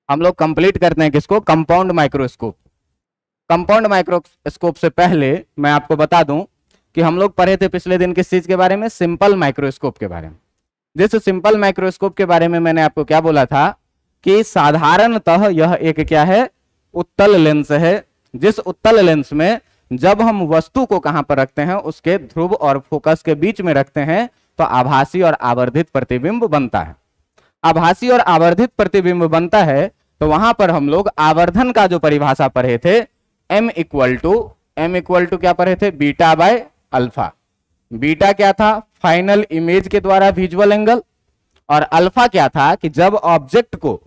हम लोग कंप्लीट करते हैं किसको, कंपाउंड माइक्रोस्कोप। कंपाउंड माइक्रोस्कोप से पहले मैं आपको बता दूं कि हम लोग पढ़े थे पिछले दिन किस चीज के बारे में, सिंपल माइक्रोस्कोप के बारे में। जिस सिंपल माइक्रोस्कोप के बारे में मैंने आपको क्या बोला था कि साधारणतः यह एक क्या है, उत्तल लेंस है। जिस उत्तल लेंस में जब हम वस्तु को कहां पर रखते हैं, उसके ध्रुव और फोकस के बीच में रखते हैं, तो आभासी और आवर्धित प्रतिबिंब बनता है। आभासी और आवर्धित प्रतिबिंब बनता है, तो वहां पर हम लोग आवर्धन का जो परिभाषा पढ़े थे, m इक्वल टू क्या पढ़े थे, बीटा बाय अल्फा। बीटा क्या था, फाइनल इमेज के द्वारा विजुअल एंगल, और अल्फा क्या था कि जब ऑब्जेक्ट को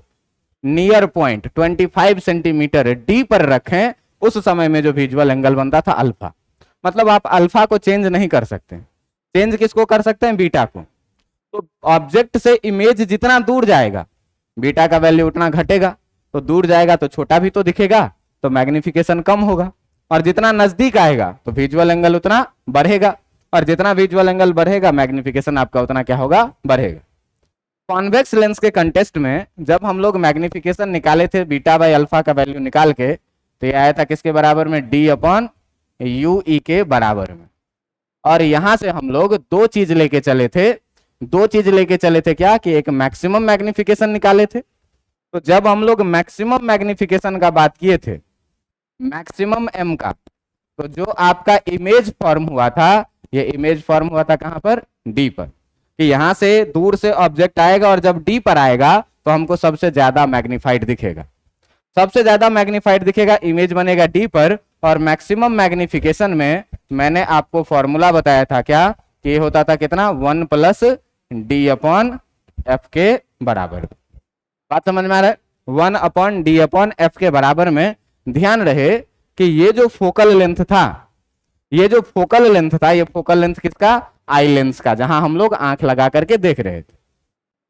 नियर पॉइंट 25 सेंटीमीटर डी पर रखें, उस समय में जो विजुअल एंगल बनता था अल्फा। मतलब आप अल्फा को चेंज नहीं कर सकते, चेंज किसको कर सकते हैं, बीटा को। तो ऑब्जेक्ट से इमेज जितना दूर जाएगा, बीटा का वैल्यू उतना घटेगा, तो दूर जाएगा तो छोटा भी तो दिखेगा, तो मैग्निफिकेशन कम होगा। और जितना नजदीक आएगा तो विजुअल एंगल उतना बढ़ेगा, और जितना विजुअल एंगल बढ़ेगा मैग्निफिकेशन आपका उतना क्या होगा, बढ़ेगा। कॉन्वेक्स लेंस के कंटेस्ट में जब हम लोग मैग्निफिकेशन निकाले थे बीटा बाय अल्फा का वैल्यू निकाल के, तो ये आया था किसके बराबर में, डी अपॉन यू ई के बराबर में। और यहां से हम लोग दो चीज लेके चले थे, क्या कि एक मैक्सिमम मैग्निफिकेशन निकाले थे। तो जब हम लोग मैक्सिमम मैग्निफिकेशन का बात किए थे, मैक्सिमम एम का, तो जो आपका इमेज फॉर्म हुआ था, ये इमेज फॉर्म हुआ था कहां पर, डी पर। कि यहां से दूर से ऑब्जेक्ट आएगा और जब डी पर आएगा तो हमको सबसे ज्यादा मैग्निफाइड दिखेगा, सबसे ज्यादा मैग्निफाइड दिखेगा, इमेज बनेगा डी पर। और मैक्सिमम मैग्निफिकेशन में मैंने आपको फॉर्मूला बताया था क्या, कि ये होता था कितना, 1 प्लस डी अपॉन एफ के बराबर। बात समझ में आ रहा है, 1 अपॉन डी अपॉन एफ के बराबर में। ध्यान रहे कि ये जो फोकल लेंथ था, ये फोकल लेंथ किसका, आई लेंस का, जहां हम लोग आंख लगा करके देख रहे थे।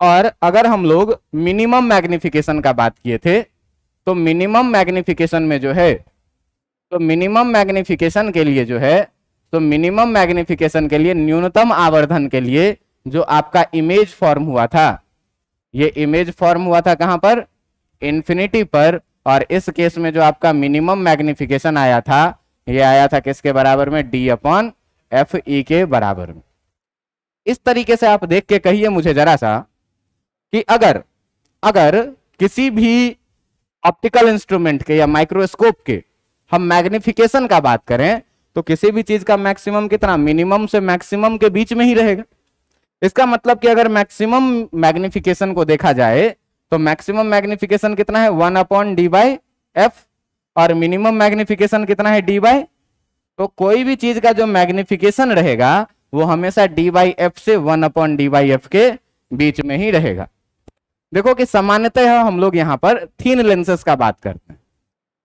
और अगर हम लोग मिनिमम मैग्निफिकेशन का बात किए थे, तो मिनिमम मैग्निफिकेशन में जो है, तो मिनिमम मैग्निफिकेशन के लिए जो है, तो मिनिमम मैग्निफिकेशन के लिए न्यूनतम आवर्धन के लिए जो आपका इमेज फॉर्म हुआ था, ये इमेज फॉर्म हुआ था कहां पर, इंफिनिटी पर। और इस केस में जो आपका मिनिमम मैग्निफिकेशन आया था, ये आया था किसके बराबर में, डी अपॉन एफ ई के बराबर में। इस तरीके से आप देख के कहिए मुझे जरा सा कि अगर अगर किसी भी ऑप्टिकल इंस्ट्रूमेंट के या माइक्रोस्कोप के हम मैग्निफिकेशन का बात करें, तो किसी भी चीज का मैक्सिमम कितना, मिनिमम से मैक्सिमम के बीच में ही रहेगा। इसका मतलब कि अगर मैक्सिमम मैग्निफिकेशन को देखा जाए, तो मैक्सिमम मैग्निफिकेशन कितना है, 1 अपॉन डी बाई एफ, और मिनिमम मैग्निफिकेशन कितना है, डी बाई। तो कोई भी चीज का जो मैग्निफिकेशन रहेगा वो हमेशा डी बाई एफ से 1 अपॉन डी बाई एफ के बीच में ही रहेगा। देखो कि सामान्यतः हम लोग यहां पर थिन लेंसेस का बात करते हैं,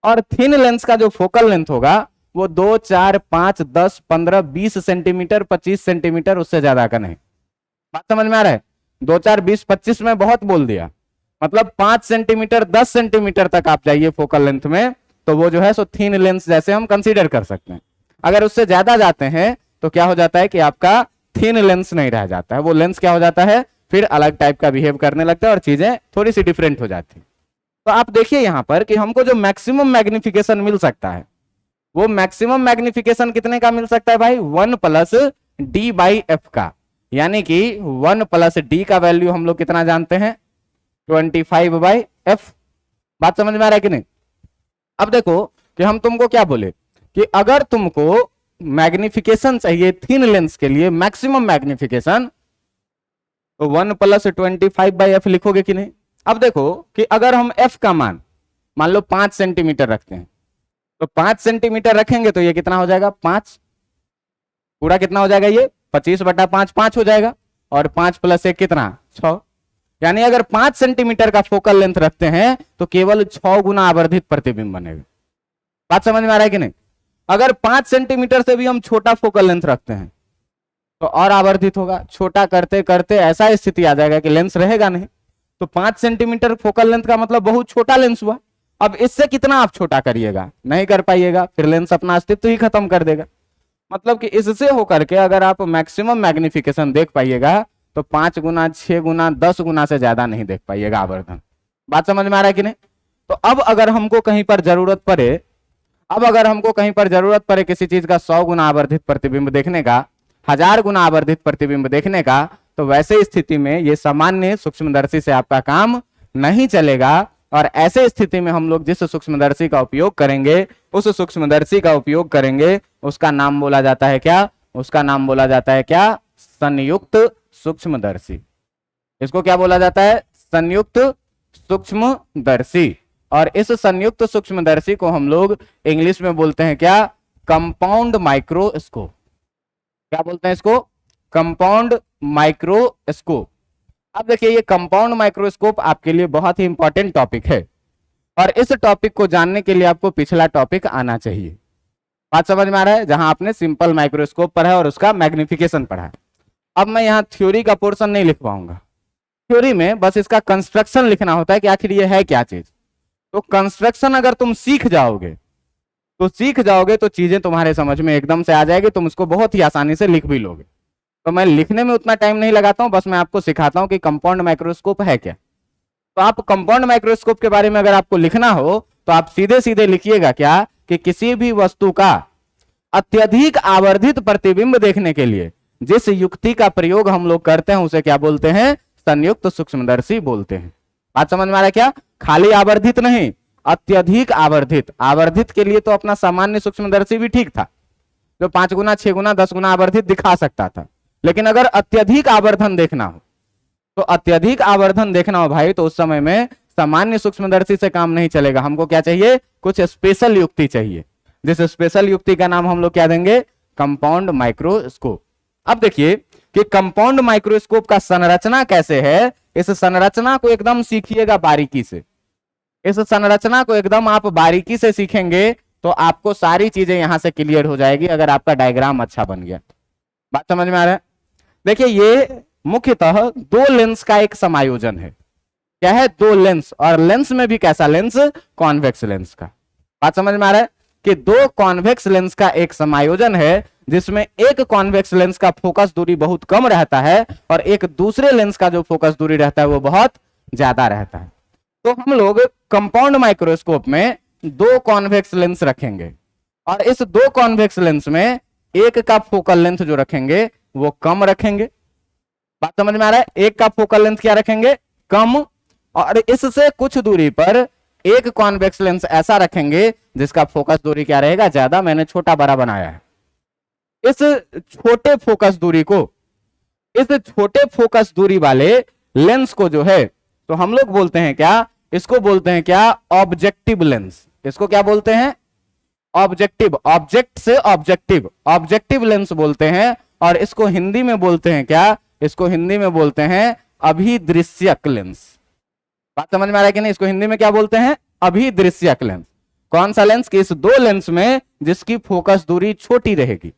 और थिन लेंस का जो फोकल लेंथ होगा वो 2, 4, 5, 10, 15, 20 सेंटीमीटर, 25 सेंटीमीटर, उससे ज्यादा का नहीं। बात समझ में आ रहा है, 2, 4, 20, 25 में बहुत बोल दिया, मतलब 5 सेंटीमीटर, 10 सेंटीमीटर तक आप जाइए फोकल लेंथ में, तो वो जो है सो थिन लेंस जैसे हम कंसीडर कर सकते हैं। अगर उससे ज्यादा जाते हैं तो क्या हो जाता है कि आपका थिन लेंस नहीं रह जाता है, वो लेंस क्या हो जाता है, फिर अलग टाइप का बिहेव करने लगता है और चीजें थोड़ी सी डिफरेंट हो जाती है। तो आप देखिए यहां पर कि हमको जो मैक्सिमम मैग्निफिकेशन मिल सकता है, वो मैक्सिमम मैग्निफिकेशन कितने का मिल सकता है भाई, 1 प्लस डी बाई एफ का। यानी कि 1 प्लस डी का वैल्यू हम लोग कितना जानते हैं, 25 बाई एफ। बात समझ में आ रहा है कि नहीं। अब देखो कि हम तुमको क्या बोले कि अगर तुमको मैग्निफिकेशन चाहिए थिन लेंस के लिए, मैक्सिमम मैग्निफिकेशन, तो 1 प्लस 25 बाई एफ लिखोगे कि नहीं। अब देखो कि अगर हम एफ का मान लो 5 सेंटीमीटर रखते हैं, तो 5 सेंटीमीटर रखेंगे तो ये कितना हो जाएगा, 5 पूरा कितना हो जाएगा, ये 25/5 5 हो जाएगा, और 5 प्लस 1 कितना, 6। यानी अगर 5 सेंटीमीटर का फोकल लेंथ रखते हैं तो केवल 6 गुना आवर्धित प्रतिबिंब बनेगा। बात समझ में आ रहा है कि नहीं। अगर 5 सेंटीमीटर से भी हम छोटा फोकल लेंथ रखते हैं तो और आवर्धित होगा, छोटा करते करते ऐसा स्थिति आ जाएगा कि लेंस रहेगा नहीं। तो 5 सेंटीमीटर फोकल लेंथ का मतलब बहुत छोटा लेंस हुआ। अब इससे कितना आप छोटा करिएगा, नहीं कर पाइएगा, फिर लेंस अपना अस्तित्व ही खत्म कर देगा। मतलब कि इससे होकर के अगर आप मैक्सिमम मैग्निफिकेशन देख पाइएगा तो 5 गुना, 6 गुना, 10 गुना से ज्यादा नहीं देख पाइएगा आवर्धन। बात समझ में आ रहा है कि नहीं। तो अब अगर हमको कहीं पर जरूरत पड़े, अब अगर हमको कहीं पर जरूरत पड़े किसी चीज का 100 गुना आवर्धित प्रतिबिंब देखने का, 1000 गुना आवर्धित प्रतिबिंब देखने का, तो वैसे स्थिति में ये सामान्य सूक्ष्मदर्शी से आपका काम नहीं चलेगा। और ऐसे स्थिति में हम लोग जिस सूक्ष्मदर्शी का उपयोग करेंगे, उस सूक्ष्मदर्शी का उपयोग करेंगे, उसका नाम बोला जाता है क्या? उसका नाम बोला जाता है क्या? संयुक्त सूक्ष्मदर्शी। इसको क्या बोला जाता है? संयुक्त सूक्ष्मदर्शी। और इस संयुक्त सूक्ष्मदर्शी को हम लोग इंग्लिश में बोलते हैं क्या? Compound microscope. क्या बोलते हैं इसको? Compound microscope. अब देखिए, ये कंपाउंड माइक्रोस्कोप आपके लिए बहुत ही इंपॉर्टेंट टॉपिक है, और इस टॉपिक को जानने के लिए आपको पिछला टॉपिक आना चाहिए। बात समझ में आ रहा है? जहां आपने सिंपल माइक्रोस्कोप पढ़ा है और उसका मैग्निफिकेशन पढ़ा है। अब मैं यहाँ थ्योरी का पोर्शन नहीं लिख पाऊंगा। थ्योरी में बस इसका कंस्ट्रक्शन लिखना होता है कि आखिर ये है क्या चीज। तो कंस्ट्रक्शन अगर तुम सीख जाओगे तो चीजें तुम्हारे समझ में एकदम से आ जाएगी, तुम उसको बहुत ही आसानी से लिख भी लोगे। तो मैं लिखने में उतना टाइम नहीं लगाता हूं, बस मैं आपको सिखाता हूं कि कंपाउंड माइक्रोस्कोप है क्या। तो आप कंपाउंड माइक्रोस्कोप के बारे में अगर आपको लिखना हो तो आप सीधे सीधे लिखिएगा क्या कि किसी भी वस्तु का अत्यधिक आवर्धित प्रतिबिंब देखने के लिए जिस युक्ति का प्रयोग हम लोग करते हैं उसे क्या बोलते हैं? संयुक्त सूक्ष्मदर्शी बोलते हैं। बात समझ में आ रहा है क्या? खाली आवर्धित नहीं, अत्यधिक आवर्धित। आवर्धित के लिए तो अपना सामान्य सूक्ष्मदर्शी भी ठीक था, जो 5 गुना 6 गुना 10 गुना आवर्धित दिखा सकता था। लेकिन अगर अत्यधिक आवर्धन देखना हो, तो अत्यधिक आवर्धन देखना हो भाई, तो उस समय में सामान्य सूक्ष्मदर्शी से काम नहीं चलेगा। हमको क्या चाहिए? कुछ स्पेशल युक्ति चाहिए, जिस स्पेशल युक्ति का नाम हम लोग क्या देंगे? Compound microscope. अब देखिए कि कंपाउंड माइक्रोस्कोप का संरचना कैसे है। इस संरचना को एकदम सीखिएगा बारीकी से। इस संरचना को एकदम आप बारीकी से सीखेंगे तो आपको सारी चीजें यहां से क्लियर हो जाएगी, अगर आपका डायग्राम अच्छा बन गया। बात समझ में आ रहा है? देखिए, ये मुख्यतः 2 लेंस का एक समायोजन है। क्या है? 2 लेंस। और लेंस में भी कैसा लेंस? कॉन्वेक्स लेंस का। बात समझ में आ रहा है कि 2 कॉन्वेक्स लेंस का एक समायोजन है, जिसमें एक कॉन्वेक्स लेंस का फोकस दूरी बहुत कम रहता है और एक दूसरे लेंस का जो फोकस दूरी रहता है वो बहुत ज्यादा रहता है। तो हम लोग कंपाउंड माइक्रोस्कोप में 2 कॉन्वेक्स लेंस रखेंगे, और इस 2 कॉन्वेक्स लेंस में एक का फोकल लेंथ जो रखेंगे वो कम रखेंगे। बात समझ में आ रहा है? एक का फोकल लेंथ क्या रखेंगे? कम। और इससे कुछ दूरी पर एक कॉन्वेक्स लेंस ऐसा रखेंगे जिसका फोकस दूरी क्या रहेगा? ज्यादा। मैंने छोटा बड़ा बनाया है। इस छोटे फोकस दूरी को, इस छोटे फोकस दूरी वाले लेंस को जो है, तो हम लोग बोलते हैं क्या? इसको बोलते हैं क्या? Objective lens. इसको क्या बोलते हैं? ऑब्जेक्टिव। ऑब्जेक्ट से ऑब्जेक्टिव, ऑब्जेक्टिव लेंस बोलते हैं। और इसको हिंदी में बोलते हैं क्या? इसको हिंदी में बोलते हैं अभिदृश्यक लेंस। बात समझ में आ रहा है कि नहीं? इसको हिंदी में क्या बोलते हैं? अभिदृश्यक लेंस। कौन सा लेंस? कि इस 2 लेंस में जिसकी फोकस दूरी छोटी रहेगी।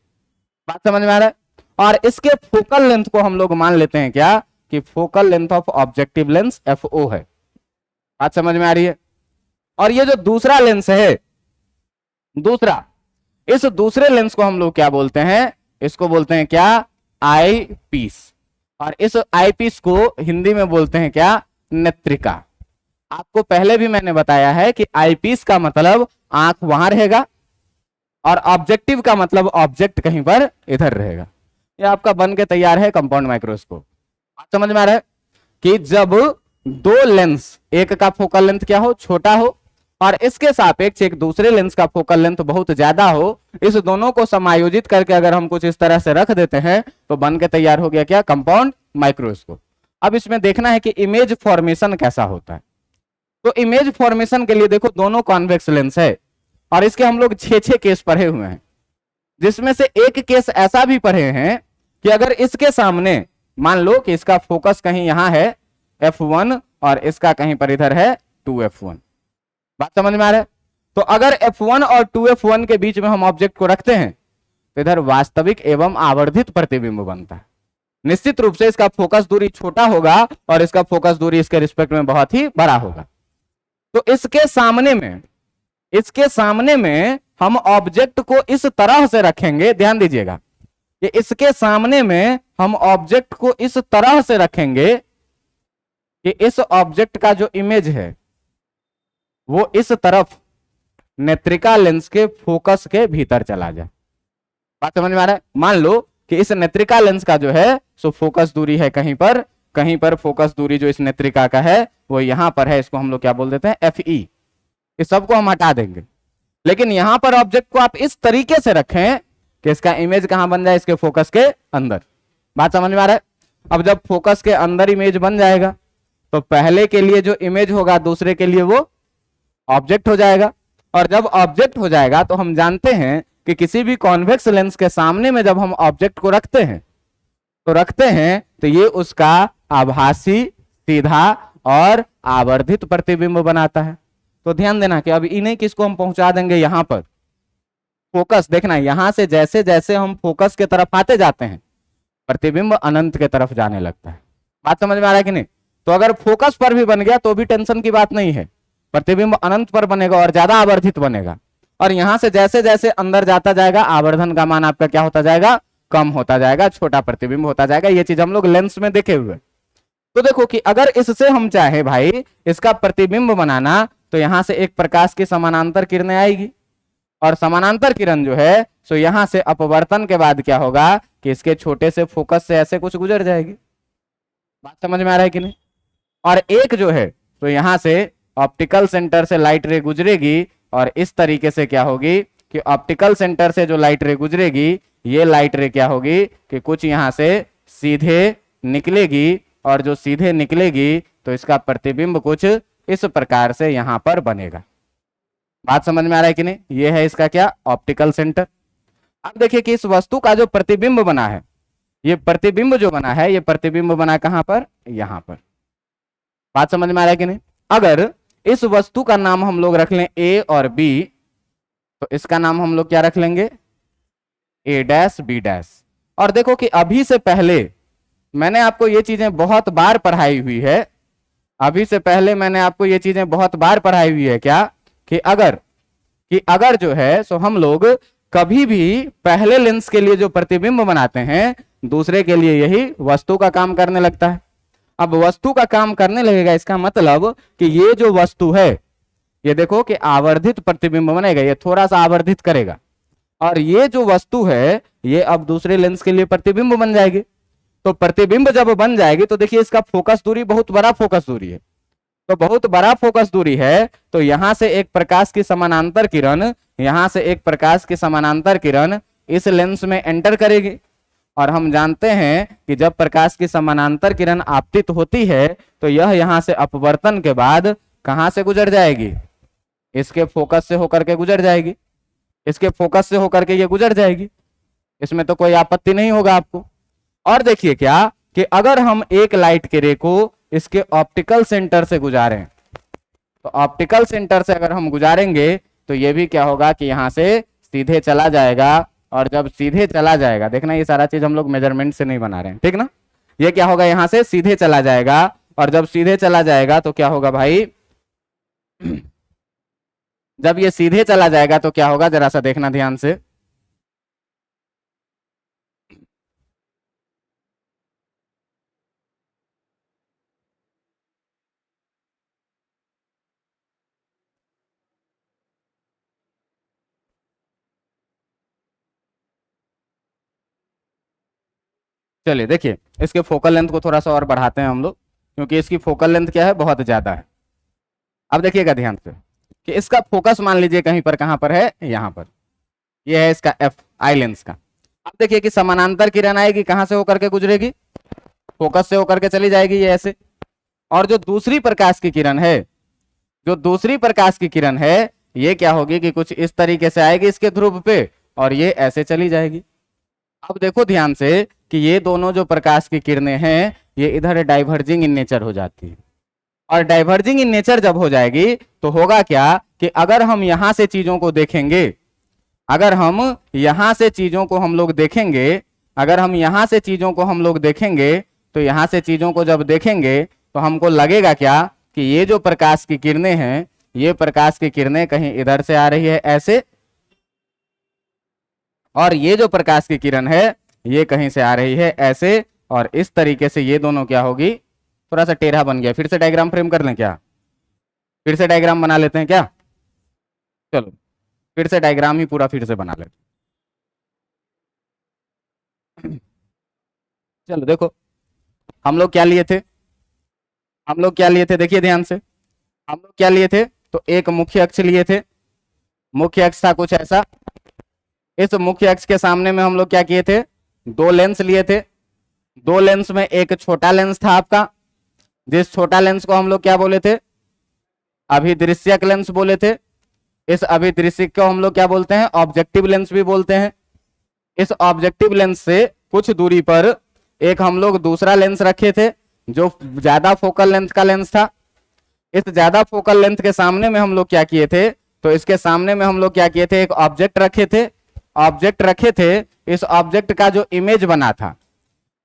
बात समझ में आ रहा है? और इसके फोकल लेंथ को हम लोग मान लेते हैं क्या? कि focal length of objective lens FO है। बात समझ में आ रही है? और ये जो दूसरा लेंस है, दूसरा, इस दूसरे लेंस को हम लोग क्या बोलते हैं? इसको बोलते हैं क्या? आई पीस। और इस आई पीस को हिंदी में बोलते हैं क्या? नेत्रिका। आपको पहले भी मैंने बताया है कि आई पीस का मतलब आंख वहां रहेगा, और ऑब्जेक्टिव का मतलब ऑब्जेक्ट कहीं पर इधर रहेगा। ये आपका बन के तैयार है कंपाउंड माइक्रोस्कोप। आप समझ में आ रहा है कि जब 2 लेंस, एक का फोकल लेंथ क्या हो? छोटा हो, और इसके सापेक्ष एक दूसरे लेंस का फोकल लेंथ बहुत ज्यादा हो, इस दोनों को समायोजित करके अगर हम कुछ इस तरह से रख देते हैं तो बन के तैयार हो गया क्या? Compound microscope. अब इसमें देखना है कि इमेज फॉर्मेशन कैसा होता है। तो इमेज फॉर्मेशन के लिए देखो, दोनों कॉन्वेक्स लेंस है, और इसके हम लोग 6 केस पढ़े हुए हैं, जिसमें से एक केस ऐसा भी पढ़े हैं कि अगर इसके सामने मान लो कि इसका फोकस कहीं यहां है F1 और इसका कहीं पर इधर है 2F1। बात समझ में आ रहा है? तो अगर F1 और 2F1 के बीच में हम ऑब्जेक्ट को रखते हैं तो इधर वास्तविक एवं आवर्धित प्रतिबिंब बनता है। निश्चित रूप से इसका फोकस दूरी छोटा होगा और इसका फोकस दूरी इसके रिस्पेक्ट में बहुत ही बड़ा होगा। तो इसके सामने में हम ऑब्जेक्ट को इस तरह से रखेंगे, ध्यान दीजिएगा कि इसके सामने में हम ऑब्जेक्ट को इस तरह से रखेंगे कि इस ऑब्जेक्ट का जो इमेज है वो इस तरफ नेत्रिका लेंस के फोकस के भीतर चला जाए। बात समझ में आ रहा है? मान लो कि इस नेत्रिका लेंस का जो है सो फोकस दूरी है कहीं पर फोकस दूरी जो इस नेत्रिका का है वो यहां पर है, इसको हम लोग क्या बोल देते हैं, FE। इस सबको हम हटा देंगे, लेकिन यहां पर ऑब्जेक्ट को आप इस तरीके से रखें कि इसका इमेज कहां बन जाए, इसके फोकस के अंदर। बात समझ में आ रहा है? अब जब फोकस के अंदर इमेज बन जाएगा तो पहले के लिए जो इमेज होगा दूसरे के लिए वो ऑब्जेक्ट हो जाएगा, और जब ऑब्जेक्ट हो जाएगा तो हम जानते हैं कि किसी भी कॉन्वेक्स लेंस के सामने में जब हम ऑब्जेक्ट को रखते हैं तो ये उसका आभासी, सीधा और आवर्धित प्रतिबिंब बनाता है। तो ध्यान देना कि अब इन्हें किसको हम पहुंचा देंगे यहां पर फोकस। देखना यहां से जैसे जैसे हम फोकस के तरफ आते जाते हैं प्रतिबिंब अनंत के तरफ जाने लगता है। बात समझ में आ रहा है कि नहीं? तो अगर फोकस पर भी बन गया तो भी टेंशन की बात नहीं है, प्रतिबिंब अनंत पर बनेगा और ज्यादा आवर्धित बनेगा, और यहां से जैसे जैसे अंदर जाता जाएगा आवर्धन का मान आपका क्या होता जाएगा, कम होता जाएगा, छोटा प्रतिबिंब होता जाएगा। ये चीज हम लोग लेंस में देखे हुए। तो देखो कि अगर इससे हम चाहे भाई इसका प्रतिबिंब बनाना तो यहां से एक प्रकाश की समानांतर किरणें आएगी, और समानांतर किरण जो है सो यहां से अपवर्तन के बाद क्या होगा कि इसके छोटे से फोकस से ऐसे कुछ गुजर जाएगी। बात समझ में आ रहा है कि नहीं? और एक जो है तो यहां से ऑप्टिकल सेंटर से लाइट रे गुजरेगी, और इस तरीके से क्या होगी कि ऑप्टिकल सेंटर से जो लाइट रे गुजरेगी ये लाइट रे क्या होगी कि कुछ यहां से सीधे निकलेगी, और जो सीधे निकलेगी तो इसका प्रतिबिंब कुछ इस प्रकार से यहां पर बनेगा। बात समझ में आ रहा है कि नहीं? ये है इसका क्या, ऑप्टिकल सेंटर। अब देखिए कि इस वस्तु का जो प्रतिबिंब बना है, ये प्रतिबिंब जो बना है ये प्रतिबिंब बना कहां पर, यहां पर। बात समझ में आ रहा है कि नहीं? अगर इस वस्तु का नाम हम लोग रख लें A और B, तो इसका नाम हम लोग क्या रख लेंगे, A' B'। और देखो कि अभी से पहले मैंने आपको ये चीजें बहुत बार पढ़ाई हुई है, अभी से पहले मैंने आपको ये चीजें बहुत बार पढ़ाई हुई है क्या, कि अगर जो है सो हम लोग कभी भी पहले लेंस के लिए जो प्रतिबिंब बनाते हैं दूसरे के लिए यही वस्तु का काम करने लगता है। अब वस्तु का काम करने लगेगा इसका मतलब कि ये जो वस्तु है ये देखो कि आवर्धित प्रतिबिंब बनेगा, ये थोड़ा सा आवर्धित करेगा, और ये जो वस्तु है ये अब दूसरे लेंस के लिए प्रतिबिंब बन जाएगी। तो प्रतिबिंब जब बन जाएगी तो देखिए इसका फोकस दूरी बहुत बड़ा फोकस दूरी है, तो बहुत बड़ा फोकस दूरी है, तो यहां से एक प्रकाश की समानांतर किरण, यहां से एक प्रकाश की समानांतर किरण इस लेंस में एंटर करेगी, और हम जानते हैं कि जब प्रकाश की समानांतर किरण आपतित होती है तो यह यहां से अपवर्तन के बाद कहां से गुजर जाएगी, इसके फोकस से होकर के गुजर जाएगी, इसके फोकस से होकर के ये गुजर जाएगी, इसमें तो कोई आपत्ति नहीं होगा आपको। और देखिए क्या कि अगर हम एक लाइट के रे को इसके ऑप्टिकल सेंटर से गुजारें, तो ऑप्टिकल सेंटर से अगर हम गुजारेंगे तो ये भी क्या होगा कि यहां से सीधे चला जाएगा, और जब सीधे चला जाएगा, देखना ये सारा चीज हम लोग मेजरमेंट से नहीं बना रहे हैं, ठीक ना, ये क्या होगा यहां से सीधे चला जाएगा, और जब सीधे चला जाएगा तो क्या होगा भाई, जब ये सीधे चला जाएगा तो क्या होगा, जरा सा देखना ध्यान से। चलिए देखिए इसके फोकल लेंथ को थोड़ा सा और बढ़ाते हैं हम लोग, क्योंकि इसकी फोकल लेंथ क्या है, बहुत ज्यादा है। अब देखिएगा ध्यान से कि इसका फोकस मान लीजिए कहीं पर, कहां पर है, यहां पर, ये है इसका एफ आई लेंस का। अब देखिए कि समानांतर किरण आएगी, कहां से होकर के गुजरेगी, फोकस से होकर के चली जाएगी ये ऐसे, और जो दूसरी प्रकाश की किरण है, जो दूसरी प्रकाश की किरण है ये क्या होगी कि कुछ इस तरीके से आएगी इसके ध्रुव पे, और ये ऐसे चली जाएगी। अब देखो ध्यान से कि ये दोनों जो प्रकाश की किरणें हैं ये इधर डाइवर्जिंग इन नेचर हो जाती है, और डाइवर्जिंग इन नेचर जब हो जाएगी तो होगा क्या कि अगर हम यहां से चीजों को देखेंगे, अगर हम यहां से चीजों को हम लोग देखेंगे, अगर हम यहां से चीजों को हम लोग देखेंगे, तो यहां से चीजों को जब देखेंगे तो हमको लगेगा क्या कि ये जो प्रकाश की किरणें हैं, ये प्रकाश की किरणें कहीं इधर से आ रही है ऐसे, और ये जो प्रकाश की किरण है ये कहीं से आ रही है ऐसे, और इस तरीके से ये दोनों क्या होगी, थोड़ा सा टेढ़ा बन गया, फिर से डायग्राम फ्रेम कर लें क्या, फिर से डायग्राम बना लेते हैं क्या? चलो फिर से डायग्राम ही पूरा फिर से बना लेते हैं। चलो देखो, हम लोग क्या लिए थे, हम लोग क्या लिए थे, देखिए ध्यान से, हम लोग क्या लिए थे, तो एक मुख्य अक्ष लिए थे। मुख्य अक्ष था कुछ ऐसा। इस मुख्य अक्ष के सामने में हम लोग क्या किए थे, दो लेंस लिए थे। दो लेंस में एक छोटा लेंस था आपका, जिस छोटा लेंस को हम लोग क्या बोले थे, अभिदृश्यक लेंस बोले थे। इस अभिदृश्यक को हम लोग क्या बोलते हैं, ऑब्जेक्टिव लेंस भी बोलते हैं। इस ऑब्जेक्टिव लेंस से कुछ दूरी पर एक हम लोग दूसरा लेंस रखे थे, जो ज्यादा फोकल लेंथ का लेंस था। इस ज्यादा फोकल लेंथ के सामने में हम लोग क्या किए थे, तो इसके सामने में हम लोग क्या किए थे, एक ऑब्जेक्ट रखे थे। ऑब्जेक्ट रखे थे, इस ऑब्जेक्ट का जो इमेज बना था,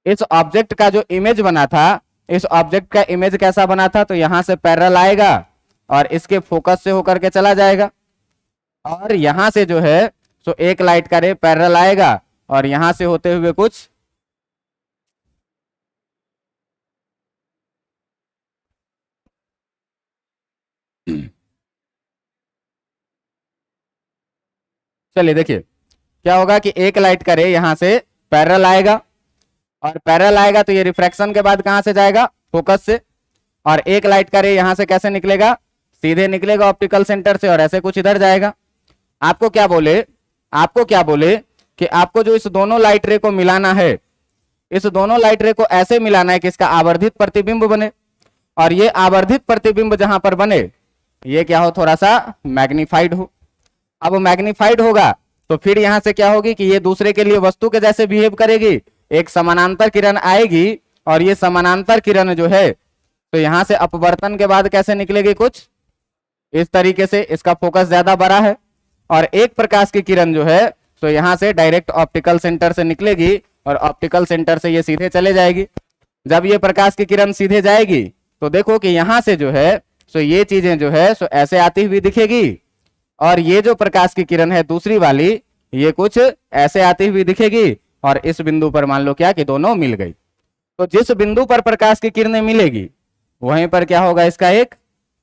इस ऑब्जेक्ट का जो इमेज बना था, इस ऑब्जेक्ट का इमेज कैसा बना था, तो यहां से पैरेलल आएगा और इसके फोकस से होकर के चला जाएगा। और यहां से जो है सो एक लाइट का रे पैरेलल आएगा और यहां से होते हुए कुछ चलिए देखिए क्या होगा कि एक लाइट का रे यहां से पैरेलल आएगा, और पैरेलल आएगा तो ये रिफ्रैक्शन के बाद कहां से जाएगा, फोकस से। और एक लाइट का रे यहां से कैसे निकलेगा, सीधे निकलेगा ऑप्टिकल सेंटर से और ऐसे कुछ इधर जाएगा। आपको क्या बोले, आपको क्या बोले कि आपको जो इस दोनों लाइट रे को मिलाना है, इस दोनों लाइट रे को ऐसे मिलाना है कि इसका आवर्धित प्रतिबिंब बने। और ये आवर्धित प्रतिबिंब जहां पर बने, ये क्या हो, थोड़ा सा मैग्निफाइड हो। अब मैग्निफाइड होगा तो फिर यहां से क्या होगी कि ये दूसरे के लिए वस्तु के जैसे बिहेव करेगी। एक समानांतर किरण आएगी और ये समानांतर किरण जो है तो यहां से अपवर्तन के बाद कैसे निकलेगी, कुछ इस तरीके से। इसका फोकस ज्यादा बड़ा है। और एक प्रकाश की किरण जो है तो यहां से डायरेक्ट ऑप्टिकल सेंटर से निकलेगी और ऑप्टिकल सेंटर से ये सीधे चले जाएगी। जब ये प्रकाश की किरण सीधे जाएगी तो देखो कि यहां से जो है सो ये चीजें जो है सो ऐसे आती हुई दिखेगी, और ये जो प्रकाश की किरण है दूसरी वाली, ये कुछ ऐसे आती हुई दिखेगी। और इस बिंदु पर मान लो क्या कि दोनों मिल गई। तो जिस बिंदु पर प्रकाश की किरणें मिलेगी वहीं पर क्या होगा, इसका एक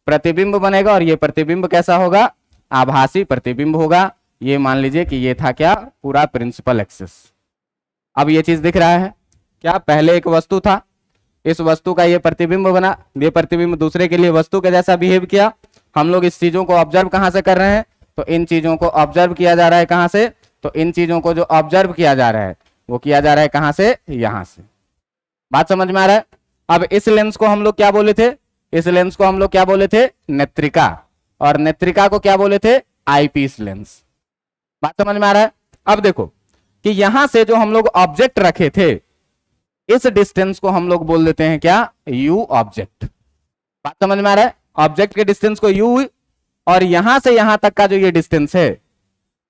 प्रतिबिंब बनेगा। और ये प्रतिबिंब कैसा होगा, आभासी प्रतिबिंब होगा। ये मान लीजिए कि ये था क्या, पूरा प्रिंसिपल एक्सिस। अब ये चीज दिख रहा है क्या, पहले एक वस्तु था, इस वस्तु का ये प्रतिबिंब बना, ये प्रतिबिंब दूसरे के लिए वस्तु के जैसा बिहेव किया। हम लोग इस चीजों को ऑब्जर्व कहां से कर रहे हैं, तो इन चीजों को ऑब्जर्व किया जा रहा है कहां से, तो इन चीजों को जो ऑब्जर्व किया जा रहा है वो किया जा रहा है कहां से, यहां से। बात समझ में आ रहा है? अब इस लेंस को हम लोग क्या बोले थे, इस लेंस को हम लोग क्या बोले थे, नेत्रिका। और नेत्रिका को क्या बोले थे, आईपीस लेंस। बात समझ में आ रहा है? अब देखो कि यहां से जो हम लोग ऑब्जेक्ट रखे थे, इस डिस्टेंस को हम लोग बोल देते हैं क्या, यू ऑब्जेक्ट। बात समझ में आ रहा है? ऑब्जेक्ट के डिस्टेंस को यू, और यहां से यहां तक का जो ये डिस्टेंस है,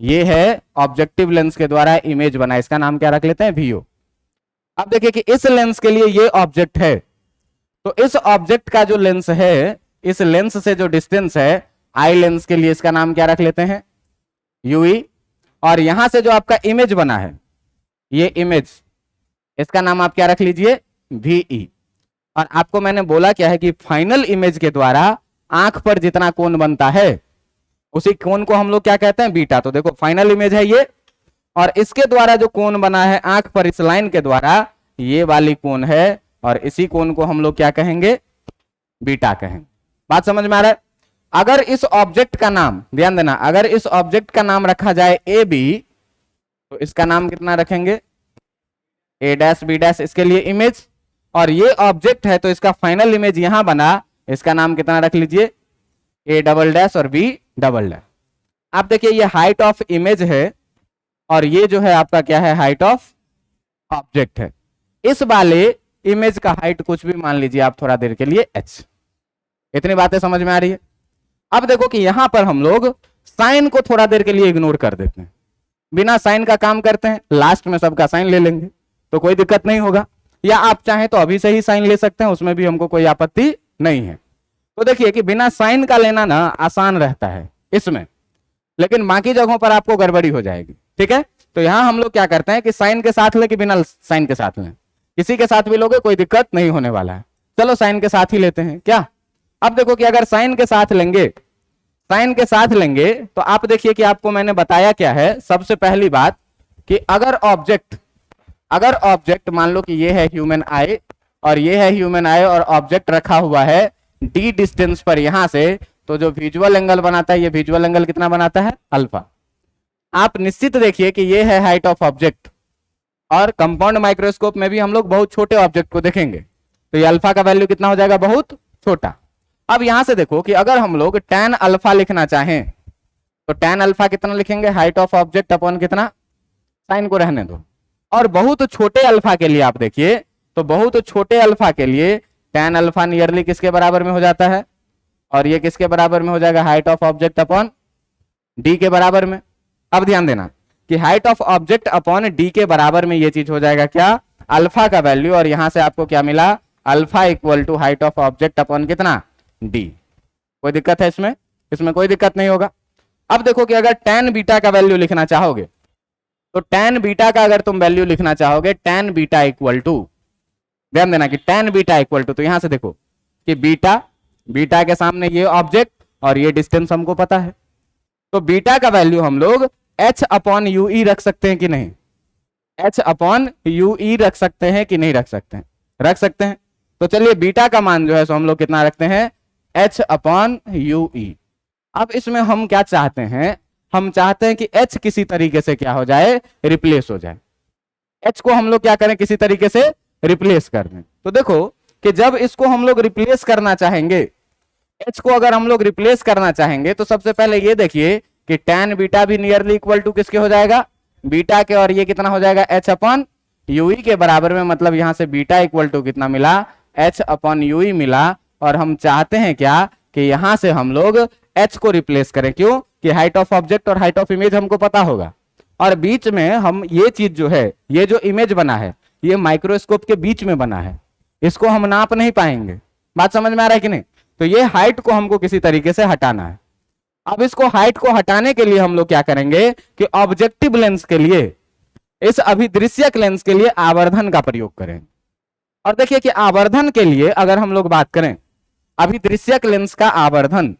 ये है ऑब्जेक्टिव लेंस के द्वारा इमेज बना, इसका नाम क्या रख लेते हैं, वीओ। अब देखिए कि इस लेंस के लिए ये ऑब्जेक्ट है, तो इस ऑब्जेक्ट का जो लेंस है, इस लेंस से जो डिस्टेंस है आई लेंस के लिए, इसका नाम क्या रख लेते हैं, यूई। और यहां से जो आपका इमेज बना है, ये इमेज, इसका नाम आप क्या रख लीजिए, वीई। और आपको मैंने बोला क्या है कि फाइनल इमेज के द्वारा आंख पर जितना कोण बनता है उसी कोण को हम लोग क्या कहते हैं, बीटा। तो देखो फाइनल इमेज है ये, और इसके द्वारा जो कोण बना है आंख पर इस लाइन के द्वारा, ये वाली कोण है, और इसी कोण को हम लोग क्या कहेंगे, बीटा कहेंगे। बात समझ में आ रहा है? अगर इस ऑब्जेक्ट का नाम, ध्यान देना, अगर इस ऑब्जेक्ट का नाम रखा जाए ए बी, तो इसका नाम कितना रखेंगे, ए डैश बी डैश, इसके लिए इमेज। और ये ऑब्जेक्ट है तो इसका फाइनल इमेज यहां बना, इसका नाम कितना रख लीजिए, ए डबल डैश और बी डबल डैश। आप देखिए ये हाइट ऑफ इमेज है, और ये जो है आपका क्या है, हाइट ऑफ ऑब्जेक्ट है। इस वाले इमेज का हाइट कुछ भी मान लीजिए आप थोड़ा देर के लिए h। इतनी बातें समझ में आ रही है? अब देखो कि यहां पर हम लोग साइन को थोड़ा देर के लिए इग्नोर कर देते हैं, बिना साइन का काम करते हैं, लास्ट में सबका साइन ले लेंगे तो कोई दिक्कत नहीं होगा। या आप चाहें तो अभी से ही साइन ले सकते हैं, उसमें भी हमको कोई आपत्ति नहीं है। तो देखिए कि बिना साइन का लेना ना आसान रहता है इसमें, लेकिन बाकी जगहों पर आपको गड़बड़ी हो जाएगी। ठीक है, तो यहां हम लोग क्या करते हैं कि साइन के साथ ले कि बिना साइन के साथ लें, किसी के साथ भी लोगे कोई दिक्कत नहीं होने वाला है। चलो साइन के साथ ही लेते हैं क्या, अब देखो कि अगर साइन के साथ लेंगे, साइन के साथ लेंगे तो आप देखिए कि आपको मैंने बताया क्या है। सबसे पहली बात कि अगर ऑब्जेक्ट मान लो कि ये है ह्यूमन आई और ये है ह्यूमन आई और ऑब्जेक्ट रखा हुआ है डी डिस्टेंस पर यहां से, तो जो विजुअल एंगल बनाता है, ये विजुअल एंगल कितना बनाता है? अल्फा। आप निश्चित देखिए कि ये है हाइट ऑफ ऑब्जेक्ट, और कंपाउंड माइक्रोस्कोप में भी हम लोग बहुत छोटे ऑब्जेक्ट को देखेंगे, तो ये अल्फा का वैल्यू कितना हो जाएगा? बहुत छोटा। अब यहां से देखो कि अगर हम लोग tan अल्फा लिखना चाहें तो tan अल्फा कितना लिखेंगे? हाइट ऑफ ऑब्जेक्ट अपॉन कितना? साइन को रहने दो। और बहुत छोटे अल्फा के लिए आप देखिए, तो बहुत छोटे अल्फा के लिए tan अल्फा नियरली किसके बराबर में हो जाता है? और ये किसके बराबर में हो जाएगा? Height of object upon D के बराबर में। अब ध्यान देना कि height of object upon D के बराबर में ये चीज हो जाएगा क्या? अल्फा का वैल्यू। और यहां से आपको क्या मिला? Alpha equal to height of object upon कितना? डी। कोई दिक्कत है इसमें? इसमें कोई दिक्कत नहीं होगा। अब देखो कि अगर tan बीटा का वैल्यू लिखना चाहोगे, तो tan बीटा का अगर तुम वैल्यू लिखना चाहोगे, tan बीटा इक्वल टू, ध्यान देना कि tan बीटा इक्वल टू, तो यहां से देखो कि बीटा के सामने ये ऑब्जेक्ट और ये डिस्टेंस हमको पता है, तो बीटा का वैल्यू हम लोग h अपॉन यू ई रख सकते हैं कि नहीं? h अपॉन यू ई रख सकते हैं कि नहीं रख सकते हैं? रख सकते हैं। तो चलिए बीटा का मान जो है सो हम लोग कितना रखते हैं? h अपॉन यू ई। अब इसमें हम क्या चाहते हैं? हम चाहते हैं कि h किसी तरीके से क्या हो जाए? रिप्लेस हो जाए। h को हम लोग क्या करें? किसी तरीके से रिप्लेस कर दें। तो देखो कि जब इसको हम लोग रिप्लेस करना चाहेंगे, h को अगर हम लोग रिप्लेस करना चाहेंगे, तो सबसे पहले ये देखिए कि tan बीटा भी नियरली इक्वल टू किसके हो जाएगा? बीटा के। और ये कितना हो जाएगा? h अपॉन यू ई के बराबर में। मतलब यहां से बीटा इक्वल टू कितना मिला? h अपॉन यू ई मिला। और हम चाहते हैं क्या? कि यहां से हम लोग h को रिप्लेस करें। क्यों? कि हाइट ऑफ ऑब्जेक्ट और हाइट ऑफ इमेज हमको पता होगा, और बीच में हम ये चीज जो है, ये जो इमेज बना है, ये माइक्रोस्कोप के बीच में बना है, इसको हम नाप नहीं पाएंगे। बात समझ में आ रहा है कि नहीं? तो ये हाइट को हमको किसी तरीके से हटाना है। अब इसको हाइट को हटाने के लिए हम लोग क्या करेंगे कि ऑब्जेक्टिव लेंस के लिए, इस अभिदृश्यक लेंस के लिए आवर्धन का प्रयोग करें। और देखिए कि आवर्धन के लिए अगर हम लोग बात करें, अभिदृश्यक लेंस का आवर्धन,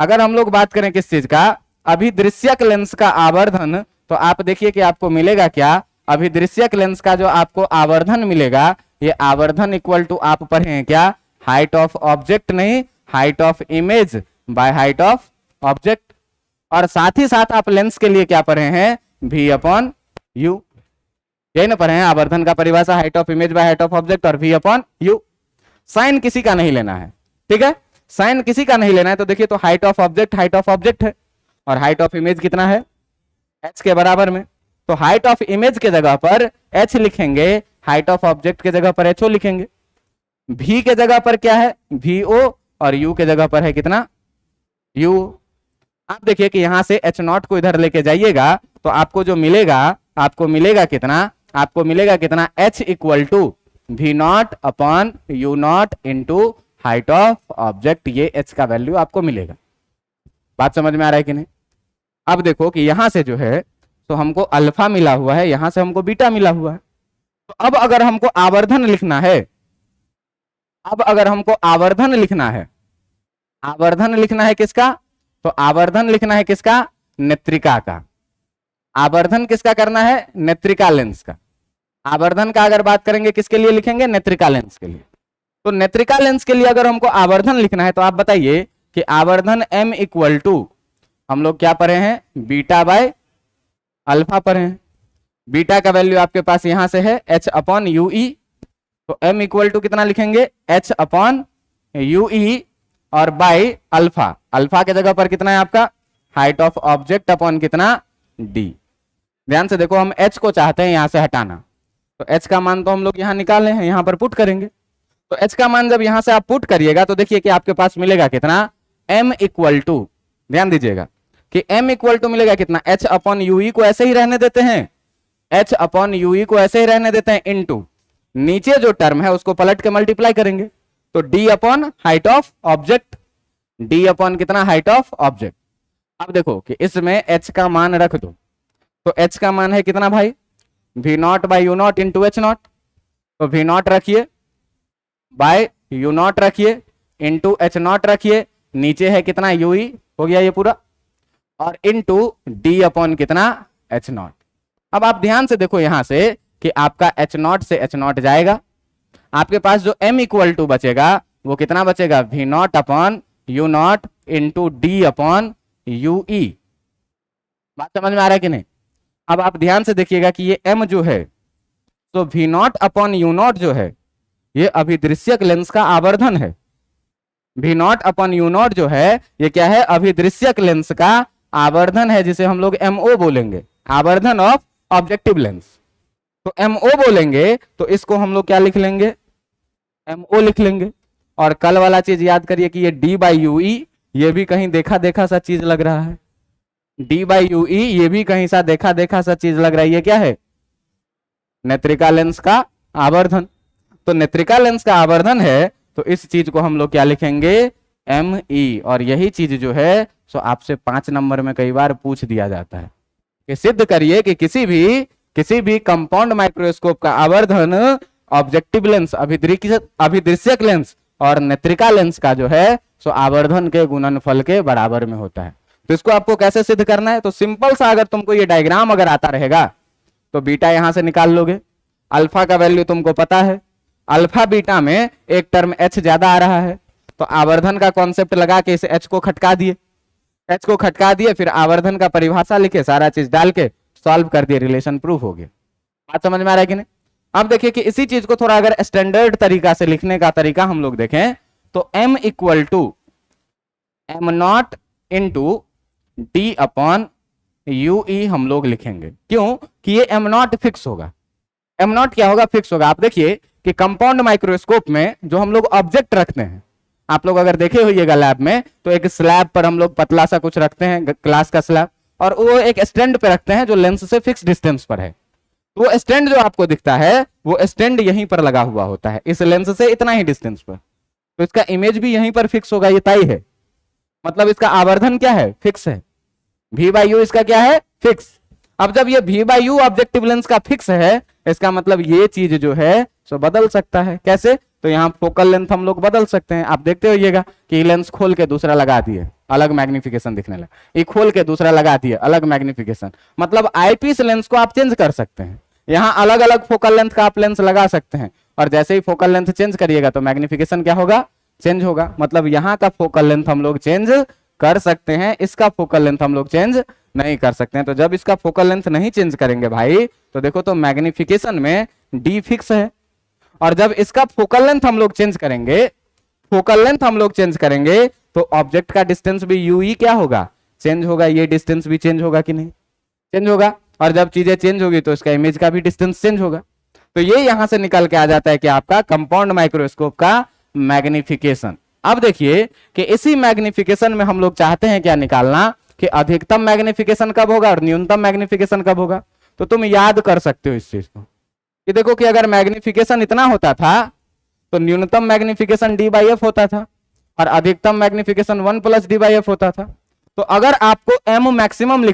अगर हम लोग बात करें किस चीज का? अभिदृश्यक लेंस का आवर्धन, तो आप देखिए कि आपको मिलेगा क्या? अभिदृश्यक लेंस का जो आपको आवर्धन मिलेगा, ये आवर्धन इक्वल टू आप पढ़े हैं क्या? हाइट ऑफ ऑब्जेक्ट नहीं, height of image by height of object. और साथ ही साथ आप लेंस के लिए क्या पढ़े हैं? v upon you. यही ना पढ़े हैं? आवर्धन का परिभाषा height of image by height of object और v अपॉन यू। साइन किसी का नहीं लेना है, ठीक है? साइन किसी का नहीं लेना है। तो देखिए, तो हाइट ऑफ ऑब्जेक्ट है, और हाइट ऑफ इमेज कितना है? h के बराबर में। तो हाइट ऑफ इमेज के जगह पर h लिखेंगे, हाइट ऑफ ऑब्जेक्ट के जगह पर ho लिखेंगे। v के जगह पर क्या है? vo। और u के जगह पर है कितना? u। आप देखिए कि यहां से h नॉट को इधर लेके जाइएगा, तो आपको जो मिलेगा, आपको मिलेगा कितना? आपको मिलेगा कितना? h equal to V not upon U not into height of object. ये h का वैल्यू आपको मिलेगा। बात समझ में आ रहा है कि नहीं? अब देखो कि यहां से जो है तो हमको अल्फा मिला हुआ है, यहां से हमको बीटा मिला हुआ है। तो अब अगर हमको आवर्धन लिखना है, अब अगर हमको आवर्धन लिखना है, आवर्धन लिखना है किसका? तो आवर्धन लिखना है किसका? नेत्रिका का। आवर्धन किसका करना है? नेत्रिका लेंस का। आवर्धन का अगर बात करेंगे किसके लिए लिखेंगे? नेत्रिका लेंस के लिए। तो नेत्रिका लेंस के लिए अगर हमको आवर्धन लिखना है, तो आप बताइए कि आवर्धन m इक्वल टू, हम लोग क्या पढ़े हैं? बीटा बाय अल्फा पढ़े हैं। बीटा का वैल्यू आपके पास यहां से है h अपॉन यू ई। तो m इक्वल टू कितना लिखेंगे? h अपॉन यू ई और बाय अल्फा। अल्फा के जगह पर कितना है आपका? हाइट ऑफ ऑब्जेक्ट अपॉन कितना? d। ध्यान से देखो, हम h को चाहते हैं यहां से हटाना, तो h का मान तो हम लोग यहां निकाले हैं, यहां पर पुट करेंगे। तो h का मान जब यहां से आप पुट करिएगा, तो देखिए कि आपके पास मिलेगा कितना? m इक्वल टू, ध्यान दीजिएगा कि m इक्वल टू मिलेगा कितना? h अपॉन यू ई को ऐसे ही रहने देते हैं, h अपॉन यू ई को ऐसे ही रहने देते हैं, इनटू नीचे जो टर्म है उसको पलट के मल्टीप्लाई करेंगे, तो d upon height of object. d upon कितना? Height of object. अब देखो कि इसमें h का मान रख दो, तो h का मान है कितना भाई? v not by you not into H not. तो v नॉट रखिए बाय यू नॉट रखिए, इंटू एच नॉट रखिए, नीचे है कितना यूई, हो गया ये पूरा, और इंटू डी अपॉन कितना एच नॉट। अब आप ध्यान से देखो यहां से कि आपका एच नॉट से एच नॉट जाएगा, आपके पास जो m इक्वल टू बचेगा वो कितना बचेगा, V not upon U not into D upon U E. बात समझ में आ रहा है कि नहीं? अब आप ध्यान से देखिएगा कि ये m जो है, तो V not upon U not जो है ये अभिदृश्यक लेंस का आवर्धन है। V not upon U not जो है ये क्या है, अभिदृश्यक लेंस का आवर्धन है, जिसे हम लोग MO बोलेंगे, आवर्धन ऑफ ऑब्जेक्टिव लेंस। तो MO बोलेंगे तो इसको हम लोग क्या लिख लेंगे, MO लिख लेंगे। और कल वाला चीज याद करिए कि ये D बाई यू ई, ये भी कहीं देखा देखा सा चीज लग रहा है, D बाई यू ई ये भी कहीं सा देखा देखा सा चीज लग रहा है, ये क्या है, नेत्रिका लेंस का आवर्धन। तो नेत्रिका लेंस का आवर्धन है, तो इस चीज को हम लोग क्या लिखेंगे, ME। और यही चीज जो है सो आपसे 5 नंबर में कई बार पूछ दिया जाता है कि सिद्ध करिए कि किसी भी कंपाउंड माइक्रोस्कोप का आवर्धन ऑब्जेक्टिव लेंस, अभिदृश्यक लेंस और नेत्रिका लेंस का जो है सो आवर्धन के गुणनफल के बराबर में होता है। तो इसको आपको कैसे सिद्ध करना है, तो सिंपल सा, अगर तुमको ये डायग्राम अगर आता रहेगा तो बीटा यहां से निकाल लोगे, अल्फा का वैल्यू तुमको पता है, अल्फा बीटा में एक टर्म h ज्यादा आ रहा है, तो आवर्धन का कॉन्सेप्ट लगा के इसे h को खटका दिए, फिर आवर्धन का परिभाषा लिखे, सारा चीज डाल के सॉल्व कर दिए, रिलेशन प्रूफ हो गया। बात समझ में आ रहा है कि नहीं? अब देखिए कि इसी चीज को थोड़ा अगर स्टैंडर्ड तरीका से लिखने का तरीका हम लोग देखें तो m equal to M not into D upon U E हम लोग लिखेंगे। क्यों कि ये m नॉट फिक्स होगा, m नॉट क्या होगा, फिक्स होगा। आप देखिए कि कंपाउंड माइक्रोस्कोप में जो हम लोग ऑब्जेक्ट रखते हैं, आप लोग अगर देखे होइएगा लैब में, तो एक स्लैब पर हम लोग पतला सा कुछ रखते हैं, ग्लास का स्लैब, और वो एक स्टैंड पे रखते हैं जो लेंस से फिक्स डिस्टेंस पर है। तो वो स्टैंड जो आपको दिखता है वो स्टैंड यहीं पर लगा हुआ होता है, इस लेंस से इतना ही डिस्टेंस पर, तो इसका इमेज भी यहीं पर फिक्स होगा, ये तय है। मतलब इसका आवर्धन क्या है, फिक्स है, V बाई यू इसका क्या है, फिक्स। अब जब ये V by you objective lens का फिक्स है, इसका मतलब ये चीज जो है सो बदल सकता है। कैसे, तो यहाँ फोकल लेंथ हम लोग बदल सकते हैं। आप देखते होइएगा कि लेंस खोल के दूसरा लगा दिए, अलग मैग्निफिकेशन दिखने लगा, ये खोल के दूसरा लगा दिए, अलग मैग्निफिकेशन। मतलब आईपीस लेंस को आप चेंज कर सकते हैं, यहाँ अलग अलग फोकल लेंथ का आप लेंस लगा सकते हैं, और जैसे ही फोकल लेंथ चेंज करिएगा तो मैग्निफिकेशन क्या होगा, चेंज होगा। मतलब यहाँ का फोकल लेंथ हम लोग चेंज कर सकते हैं, इसका फोकल लेंथ हम लोग चेंज नहीं कर सकते हैं। तो जब इसका फोकल लेंथ नहीं चेंज करेंगे भाई, तो देखो तो मैग्निफिकेशन में डी फिक्स है, और जब इसका फोकल लेंथ हम लोग चेंज करेंगे, तो ऑब्जेक्ट का डिस्टेंस भी यू ई क्या होगा, चेंज होगा। ये डिस्टेंस भी चेंज होगा कि नहीं, चेंज होगा। और जब चीजें चेंज होगी तो इसका इमेज का भी डिस्टेंस चेंज होगा। तो ये यहां से निकल के आ जाता है कि आपका कंपाउंड माइक्रोस्कोप का मैग्निफिकेशन। अब देखिए कि इसी मैग्निफिकेशन में हम लोग चाहते हैं क्या निकालना, कि अधिकतम मैग्निफिकेशन कब होगा और न्यूनतम मैग्निफिकेशन कब होगा। तो तुम याद कर सकते हो इस चीज को कि देखो कि अगर मैग्निफिकेशन इतना होता था तो न्यूनतम मैग्निफिकेशन डी बाई एफ होता था, और अधिकतम magnification 1 plus D by F होता था। तो अगर आपको एम मैक्सिमम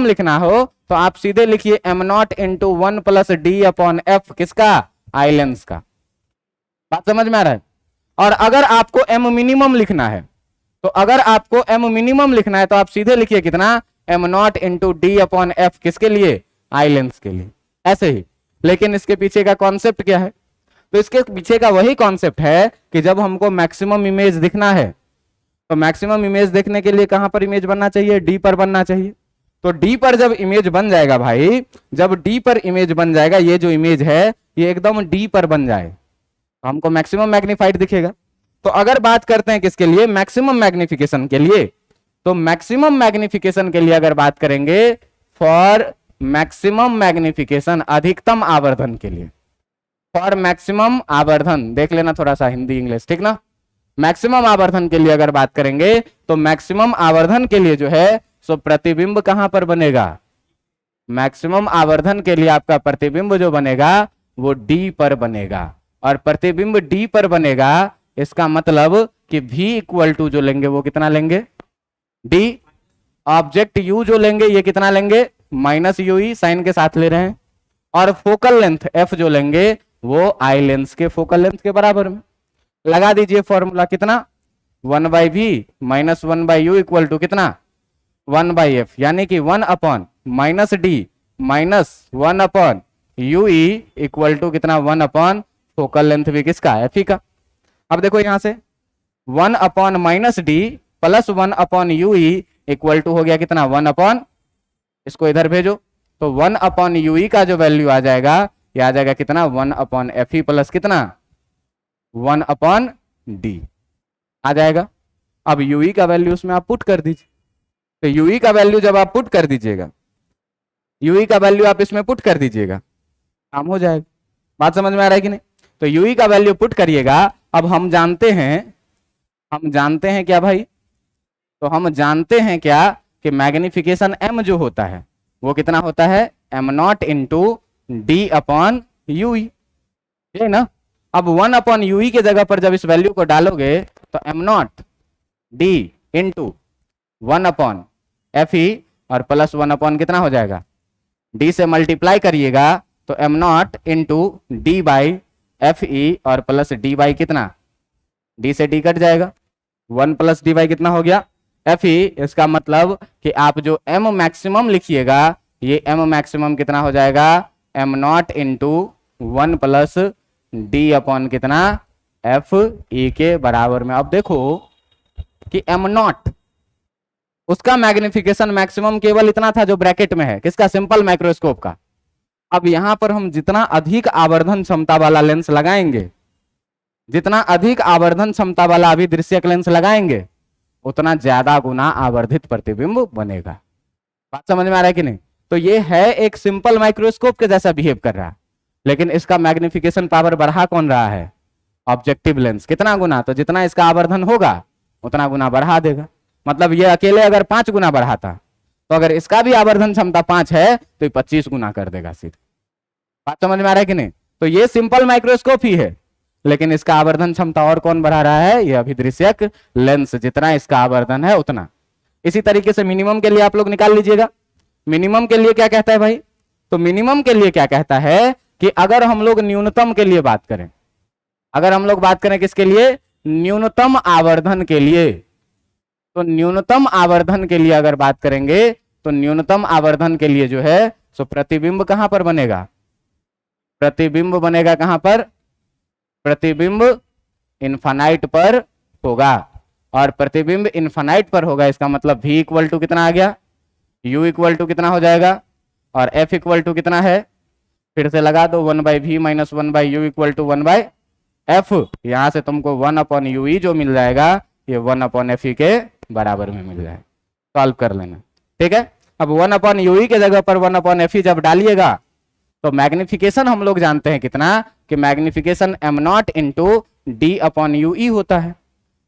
लिखना हो, तो आप सीधे लिखिए M not into 1 plus D upon F, किसका, आई लेंस का। बात समझ में आ रहा है। और अगर आपको एम मिनिमम लिखना है, तो आप सीधे लिखिए कितना, M not into D upon F, किसके लिए, आई लेंस के लिए, ऐसे ही। लेकिन इसके पीछे का कॉन्सेप्ट क्या है, तो इसके पीछे का वही कॉन्सेप्ट है कि जब हमको मैक्सिमम इमेज दिखना है, तो मैक्सिमम इमेज देखने के लिए कहां पर इमेज बनना चाहिए, डी पर बनना चाहिए। तो डी पर जब इमेज बन जाएगा भाई, जब डी पर इमेज बन जाएगा, ये जो इमेज है ये एकदम डी पर बन जाए, तो हमको मैक्सिमम मैग्नीफाइड दिखेगा। तो अगर बात करते हैं किसके लिए, मैक्सिमम मैग्निफिकेशन के लिए, तो मैक्सिमम मैग्निफिकेशन के लिए अगर बात करेंगे, फॉर मैक्सिमम मैग्निफिकेशन, अधिकतम आवर्धन के लिए, फॉर मैक्सिमम आवर्धन, देख लेना थोड़ा सा हिंदी इंग्लिश, ठीक ना। मैक्सिमम आवर्धन के लिए अगर बात करेंगे, तो मैक्सिमम आवर्धन के लिए जो है सो प्रतिबिंब कहां पर बनेगा, मैक्सिमम आवर्धन के लिए आपका प्रतिबिंब जो बनेगा वो डी पर बनेगा। और प्रतिबिंब डी पर बनेगा, इसका मतलब कि V इक्वल टू जो लेंगे वो कितना लेंगे, डी। ऑब्जेक्ट U जो लेंगे ये कितना लेंगे, माइनस यू ई, साइन के साथ ले रहे हैं। और फोकल लेंथ F जो लेंगे वो आई लेंस के फोकल लेंथ के बराबर में। लगा दीजिए फॉर्मूला, कितना 1/v minus 1/u equal to कितना 1/f, यानी कि 1 minus D minus 1/ue equal to कितना 1 फोकल लेंथ भी किसका, एफ का। अब देखो यहां से 1 minus D plus 1/ue equal to हो गया कितना 1 इसको इधर भेजो तो 1/ue का जो वैल्यू आ जाएगा, ये आ जाएगा कितना 1/fe प्लस कितना 1/d आ जाएगा। अब ue का वैल्यू उसमें आप पुट कर दीजिए, तो ue का वैल्यू जब आप पुट कर दीजिएगा, ue का वैल्यू आप इसमें पुट कर दीजिएगा, काम हो जाएगा। बात समझ में आ रहा है कि नहीं? तो ue का वैल्यू पुट करिएगा। अब हम जानते हैं क्या भाई, तो हम जानते हैं क्या कि मैग्निफिकेशन m जो होता है वो कितना होता है m0 into D upon Yui, ठीक है ना। अब 1/ue के जगह पर जब इस वैल्यू को डालोगे तो m0 d इंटू 1/fe और प्लस 1 कितना हो जाएगा, d से मल्टीप्लाई करिएगा तो m0 into D by F E और प्लस डी बाई कितना, d से d कट जाएगा, 1 प्लस डी बाई कितना हो गया एफ ई। इसका मतलब कि आप जो m मैक्सिमम लिखिएगा, ये m मैक्सिमम कितना हो जाएगा m0 into 1 plus D upon कितना एफ ई के बराबर में। अब देखो कि m0 उसका मैग्निफिकेशन मैक्सिमम केवल इतना था जो ब्रैकेट में है, किसका, सिंपल माइक्रोस्कोप का। अब यहां पर हम जितना अधिक आवर्धन क्षमता वाला लेंस लगाएंगे, जितना अधिक आवर्धन क्षमता वाला अभिदृश्यक लेंस लगाएंगे, उतना ज्यादा गुना आवर्धित प्रतिबिंब बनेगा। बात समझ में आ रहा है कि नहीं? तो ये है एक सिंपल माइक्रोस्कोप के जैसा बिहेव कर रहा है, लेकिन इसका मैग्निफिकेशन पावर बढ़ा कौन रहा है, ऑब्जेक्टिव लेंस। कितना गुना, तो जितना इसका आवर्धन होगा उतना गुना बढ़ा देगा। मतलब ये अकेले अगर 5 गुना बढ़ाता, तो अगर इसका भी आवर्धन क्षमता 5 है तो 25 गुना कर देगा सीधे। बात समझ में आ रहा है कि नहीं? तो ये सिंपल माइक्रोस्कोप ही है, लेकिन इसका आवर्धन क्षमता और कौन बढ़ा रहा है, ये अभिदृश्यक लेंस। जितना इसका आवर्धन है उतना। इसी तरीके से मिनिमम के लिए आप लोग निकाल लीजिएगा। मिनिमम के लिए क्या कहता है भाई, तो मिनिमम के लिए क्या कहता है कि अगर हम लोग न्यूनतम के लिए बात करें, अगर हम लोग बात करें किसके लिए, न्यूनतम आवर्धन के लिए, तो न्यूनतम आवर्धन के लिए अगर बात करेंगे तो न्यूनतम आवर्धन के लिए जो है सो प्रतिबिंब कहां पर बनेगा, प्रतिबिंब बनेगा कहां पर, प्रतिबिंब इनफाइनाइट पर होगा। और प्रतिबिंब इनफाइनाइट पर होगा, इसका मतलब v इक्वल टू कितना आ गया, u इक्वल टू कितना हो जाएगा, और f इक्वल टू कितना है, फिर से लगा दो 1/v minus 1/u equal to 1/f। यहां से तुमको 1/ue जो मिल जाएगा ये 1/fe के बराबर में मिल जाएगा। सॉल्व कर लेना, ठीक है। अब 1/ue के जगह पर 1/fe जब डालिएगा तो मैग्निफिकेशन हम लोग जानते हैं कितना, कि मैग्निफिकेशन m0 इंटू d/ue होता है।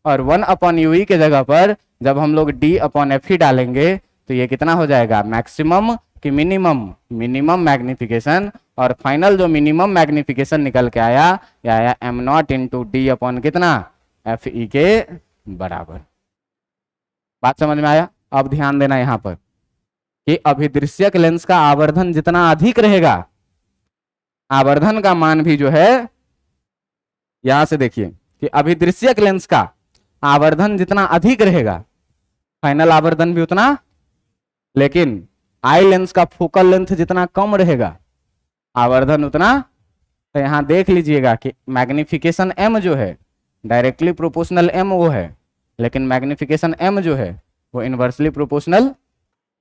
और 1/ue के जगह पर जब हम लोग d/fe डालेंगे तो ये कितना हो जाएगा, मैक्सिमम कि मिनिमम, मिनिमम मैग्निफिकेशन। और फाइनल जो मिनिमम मैग्निफिकेशन निकल के आया, ये आया m0 इंटू d/ कितना fe के बराबर। बात समझ में आया? अब ध्यान देना यहां पर कि अभिदृश्यक लेंस का आवर्धन जितना अधिक रहेगा, आवर्धन का मान भी जो है, यहां से देखिए कि अभिदृश्यक लेंस का आवर्धन जितना अधिक रहेगा, फाइनल आवर्धन भी उतना, लेकिन आई लेंस का फोकल लेंथ जितना कम रहेगा, आवर्धन उतना। तो यहां देख लीजिएगा कि मैग्निफिकेशन m जो है डायरेक्टली प्रोपोर्शनल m वो है, लेकिन मैग्निफिकेशन m जो है वो इनवर्सली प्रोपोर्शनल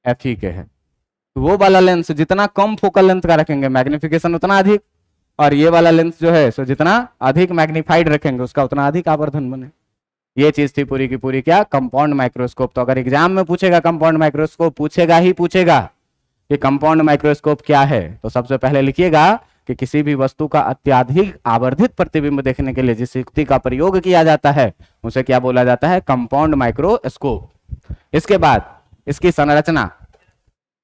fe के है। तो वो वाला लेंस जितना कम फोकल लेंथ का रखेंगे मैग्निफिकेशन उतना अधिक, और ये वाला लेंस जो है सो जितना अधिक मैग्नीफाइड रखेंगे उसका उतना अधिक आवर्धन बने। ये चीज थी पूरी की पूरी क्या, कंपाउंड माइक्रोस्कोप। तो अगर एग्जाम में पूछेगा कंपाउंड माइक्रोस्कोप, पूछेगा ही पूछेगा कि कंपाउंड माइक्रोस्कोप क्या है, तो सबसे पहले लिखिएगा कि किसी भी वस्तु का अत्यधिक आवर्धित प्रतिबिंब देखने के लिए जिस युक्ति का प्रयोग किया जाता है उसे क्या बोला जाता है, कंपाउंड माइक्रोस्कोप। इसके बाद इसकी संरचना,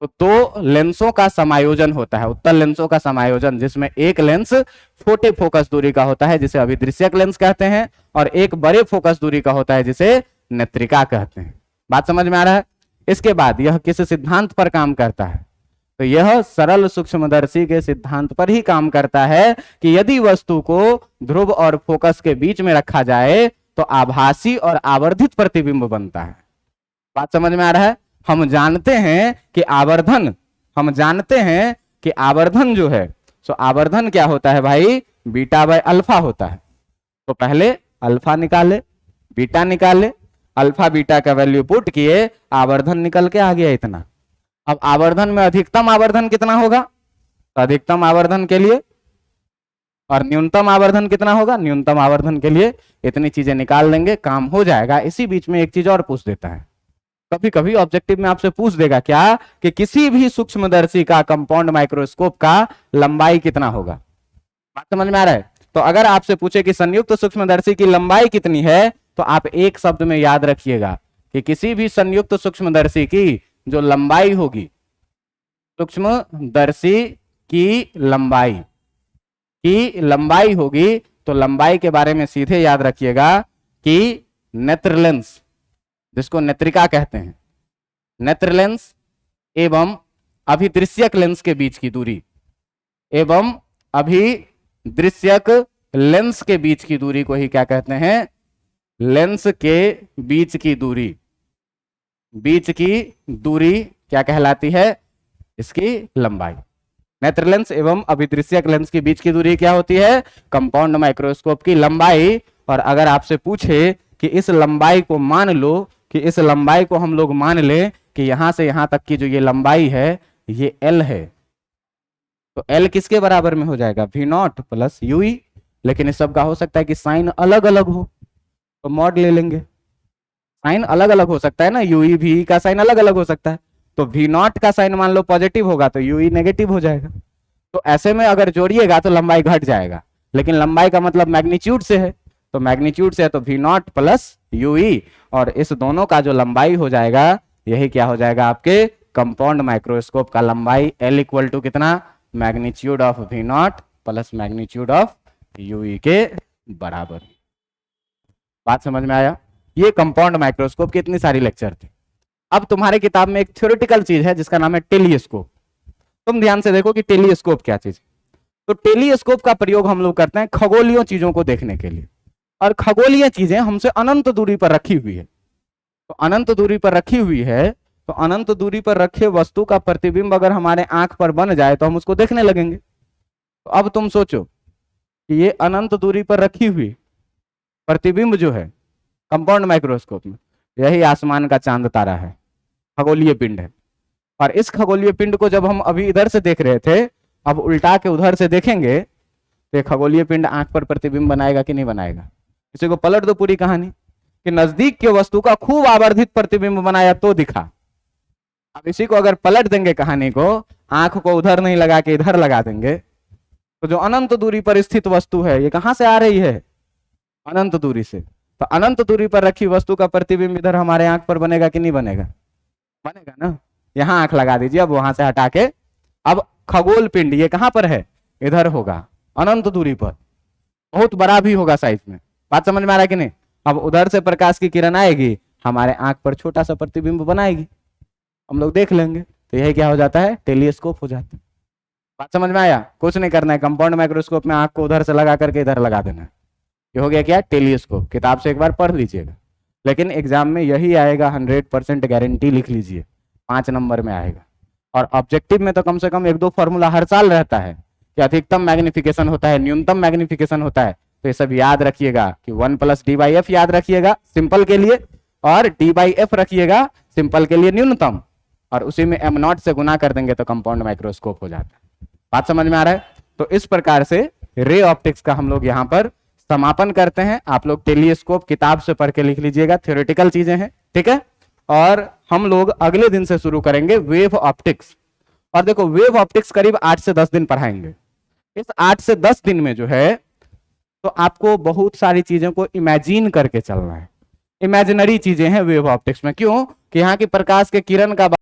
तो दो लेंसों का समायोजन होता है, उत्तल लेंसों का समायोजन, जिसमें एक लेंस छोटे फोकस दूरी का होता है जिसे अभिदृश्यक लेंस कहते हैं, और एक बड़े फोकस दूरी का होता है जिसे नेत्रिका कहते हैं। बात समझ में आ रहा है? इसके बाद यह किस सिद्धांत पर काम करता है, तो यह सरल सूक्ष्मदर्शी के सिद्धांत पर ही काम करता है कि यदि वस्तु को ध्रुव और फोकस के बीच में रखा जाए तो आभासी और आवर्धित प्रतिबिंब बनता है। बात समझ में आ रहा है? हम जानते हैं कि आवर्धन जो है, सो आवर्धन क्या होता है भाई? बीटा बाय अल्फा होता है। तो पहले अल्फा निकाले, बीटा निकाले, अल्फा बीटा का वैल्यू पुट किए, आवर्धन निकल के आ गया इतना। अब आवर्धन में अधिकतम आवर्धन कितना होगा? तो अधिकतम आवर्धन के लिए, और न्यूनतम आवर्धन कितना होगा? न्यूनतम आवर्धन के लिए इतनी चीजें निकाल लेंगे, काम हो जाएगा। इसी बीच में एक चीज और पूछ देता है, कभी कभी ऑब्जेक्टिव में आपसे पूछ देगा क्या कि किसी भी सूक्ष्मदर्शी का, कंपाउंड माइक्रोस्कोप का लंबाई कितना होगा। बात समझ में आ रहा है? तो अगर आपसे पूछे कि संयुक्त सूक्ष्मदर्शी की लंबाई कितनी है, तो आप एक शब्द में याद रखिएगा कि किसी भी संयुक्त सूक्ष्मदर्शी की जो लंबाई होगी, सूक्ष्मदर्शी की लंबाई होगी, तो लंबाई के बारे में सीधे याद रखिएगा कि नेत्र लेंस, जिसको नेत्रिका कहते हैं, नेत्र लेंस एवं अभिदृश्यक लेंस के बीच की दूरी, एवं अभिदृश्यक लेंस के बीच की दूरी को ही क्या कहते हैं? लेंस के बीच की दूरी क्या कहलाती है? इसकी लंबाई। नेत्र लेंस एवं अभिदृश्यक लेंस के बीच की दूरी क्या होती है? कंपाउंड माइक्रोस्कोप की लंबाई। और अगर आपसे पूछे कि इस लंबाई को मान लो, कि इस लंबाई को हम लोग मान लें कि यहां से यहां तक की जो ये लंबाई है, ये L है, तो L किसके बराबर में हो जाएगा? V0 plus UE। लेकिन इस सब का हो सकता है कि साइन अलग अलग हो, तो मॉड ले लेंगे। साइन अलग अलग हो सकता है ना, UE भी का साइन अलग अलग हो सकता है। तो V0 का साइन मान लो पॉजिटिव होगा तो UE नेगेटिव हो जाएगा। तो ऐसे में अगर जोड़िएगा तो लंबाई घट जाएगा, लेकिन लंबाई का मतलब मैग्नीट्यूड से है, तो मैग्नीट्यूड से है तो V0 प्लस UE, और इस दोनों का जो लंबाई हो जाएगा, यही क्या हो जाएगा? आपके कंपाउंड माइक्रोस्कोप का लंबाई L इक्वल टू कितना? Magnitude of V0 plus magnitude of UE के बराबर। बात समझ में आया? ये कंपाउंड माइक्रोस्कोप की इतनी सारी लेक्चर थे। अब तुम्हारे किताब में एक थ्योरेटिकल चीज है जिसका नाम है टेलीस्कोप। तुम ध्यान से देखो कि टेलीस्कोप क्या चीज। तो टेलीस्कोप का प्रयोग हम लोग करते हैं खगोलीय चीजों को देखने के लिए, और खगोलीय चीजें हमसे अनंत दूरी पर रखी हुई है। तो अनंत दूरी पर रखी हुई है, तो अनंत दूरी पर रखे वस्तु का प्रतिबिंब अगर हमारे आंख पर बन जाए तो हम उसको देखने लगेंगे। तो अब तुम सोचो कि ये अनंत दूरी पर रखी हुई प्रतिबिंब जो है कंपाउंड माइक्रोस्कोप में, यही आसमान का चांद तारा है, खगोलीय पिंड है। और इस खगोलीय पिंड को जब हम अभी इधर से देख रहे थे, अब उल्टा के उधर से देखेंगे तो खगोलीय पिंड आंख पर प्रतिबिंब बनाएगा कि नहीं बनाएगा? इसी को पलट दो पूरी कहानी कि नजदीक के वस्तु का खूब आवर्धित प्रतिबिंब बनाया तो दिखा। अब इसी को अगर पलट देंगे कहानी को, आंख को उधर नहीं लगा के इधर लगा देंगे, तो जो अनंत दूरी पर स्थित वस्तु है ये कहां से आ रही है? अनंत दूरी से। तो अनंत दूरी पर रखी वस्तु का प्रतिबिंब इधर हमारे आंख पर बनेगा कि नहीं बनेगा? बनेगा ना। यहां आंख लगा दीजिए, अब वहां से हटा के, अब खगोल पिंड ये कहां पर है? इधर होगा, अनंत दूरी पर, बहुत बड़ा भी होगा साइज में। बात समझ में आ रहा है कि नहीं? अब उधर से प्रकाश की किरण आएगी, हमारे आंख पर छोटा सा प्रतिबिंब बनाएगी, हम लोग देख लेंगे। तो यही क्या हो जाता है? टेलीस्कोप हो जाता है। बात समझ में आया? कुछ नहीं करना है, कंपाउंड माइक्रोस्कोप में आंख को उधर से लगा करके इधर लगा देना है। ये हो गया क्या? टेलीस्कोप। किताब से एक बार पढ़ लीजिएगा, लेकिन एग्जाम में यही आएगा, 100% गारंटी लिख लीजिए, 5 नंबर में आएगा। और ऑब्जेक्टिव में तो कम से कम 1-2 फॉर्मूला हर साल रहता है कि अधिकतम मैग्निफिकेशन होता है, न्यूनतम मैग्निफिकेशन होता है। तो ये सब याद रखिएगा कि 1 + d/f याद रखिएगा सिंपल के लिए, और d/f रखिएगा सिंपल के लिए न्यूनतम, और उसी में m0 से गुना कर देंगे तो कंपाउंड माइक्रोस्कोप हो जाता है। बात समझ में आ रहा है? तो इस प्रकार से रे ऑप्टिक्स का हम लोग यहाँ पर समापन करते हैं। आप लोग टेलीस्कोप किताब से पढ़ के लिख लीजिएगा, थ्योरेटिकल चीजें हैं, ठीक है। और हम लोग अगले दिन से शुरू करेंगे वेव ऑप्टिक्स। और देखो, वेव ऑप्टिक्स करीब 8 से 10 दिन पढ़ाएंगे। इस 8 से 10 दिन में जो है, तो आपको बहुत सारी चीजों को इमेजिन करके चलना है। इमेजिनरी चीजें हैं वेव ऑप्टिक्स में। क्यों? कि यहाँ की प्रकाश के किरण का